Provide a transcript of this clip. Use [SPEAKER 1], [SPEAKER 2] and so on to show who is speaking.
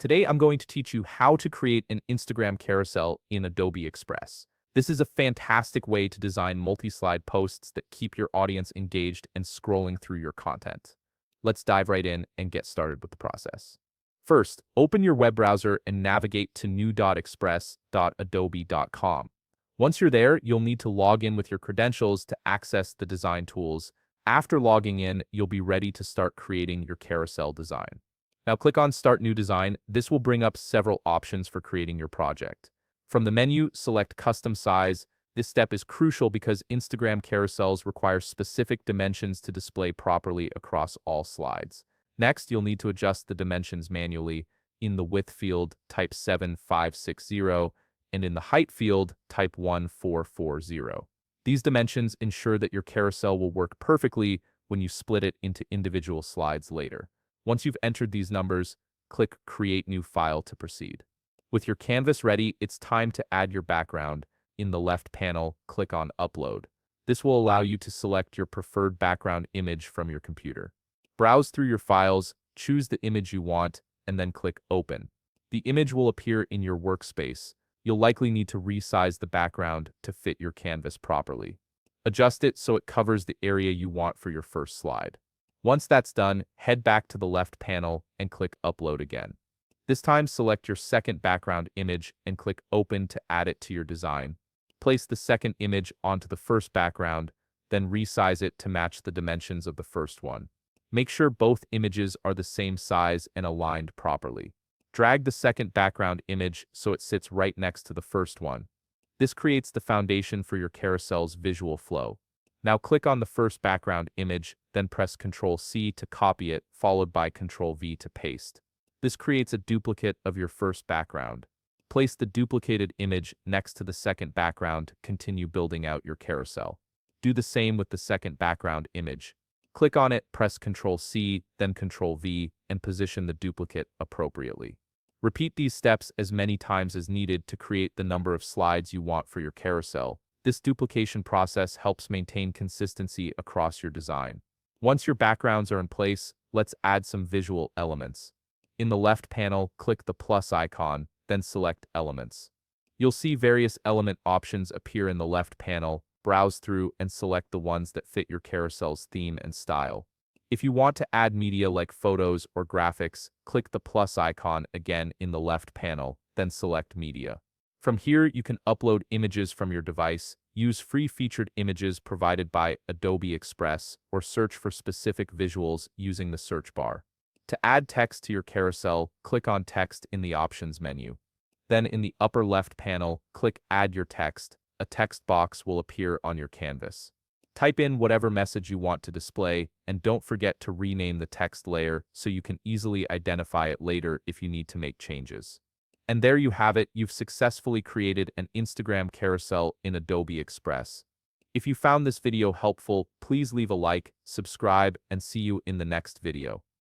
[SPEAKER 1] Today, I'm going to teach you how to create an Instagram carousel in Adobe Express. This is a fantastic way to design multi-slide posts that keep your audience engaged and scrolling through your content. Let's dive right in and get started with the process. First, open your web browser and navigate to new.express.adobe.com. Once you're there, you'll need to log in with your credentials to access the design tools. After logging in, you'll be ready to start creating your carousel design. Now click on Start New Design. This will bring up several options for creating your project. From the menu, select Custom Size. This step is crucial because Instagram carousels require specific dimensions to display properly across all slides. Next, you'll need to adjust the dimensions manually. In the Width field, type 7560, and in the Height field, type 1440. These dimensions ensure that your carousel will work perfectly when you split it into individual slides later. Once you've entered these numbers, click Create New File to proceed. With your canvas ready, it's time to add your background. In the left panel, click on Upload. This will allow you to select your preferred background image from your computer. Browse through your files, choose the image you want, and then click Open. The image will appear in your workspace. You'll likely need to resize the background to fit your canvas properly. Adjust it so it covers the area you want for your first slide. Once that's done, head back to the left panel and click Upload again. This time, select your second background image and click Open to add it to your design. Place the second image onto the first background, then resize it to match the dimensions of the first one. Make sure both images are the same size and aligned properly. Drag the second background image so it sits right next to the first one. This creates the foundation for your carousel's visual flow. Now click on the first background image, then press Ctrl+C to copy it, followed by Ctrl+V to paste. This creates a duplicate of your first background. Place the duplicated image next to the second background to continue building out your carousel. Do the same with the second background image. Click on it, press Ctrl+C, then Ctrl+V, and position the duplicate appropriately. Repeat these steps as many times as needed to create the number of slides you want for your carousel. This duplication process helps maintain consistency across your design. Once your backgrounds are in place, let's add some visual elements. In the left panel, click the plus icon, then select Elements. You'll see various element options appear in the left panel. Browse through and select the ones that fit your carousel's theme and style. If you want to add media like photos or graphics, click the plus icon again in the left panel, then select Media. From here, you can upload images from your device, use free featured images provided by Adobe Express, or search for specific visuals using the search bar. To add text to your carousel, click on Text in the Options menu. Then in the upper left panel, click Add Your Text. A text box will appear on your canvas. Type in whatever message you want to display, and don't forget to rename the text layer so you can easily identify it later if you need to make changes. And there you have it, you've successfully created an Instagram carousel in Adobe Express. If you found this video helpful, please leave a like, subscribe, and see you in the next video.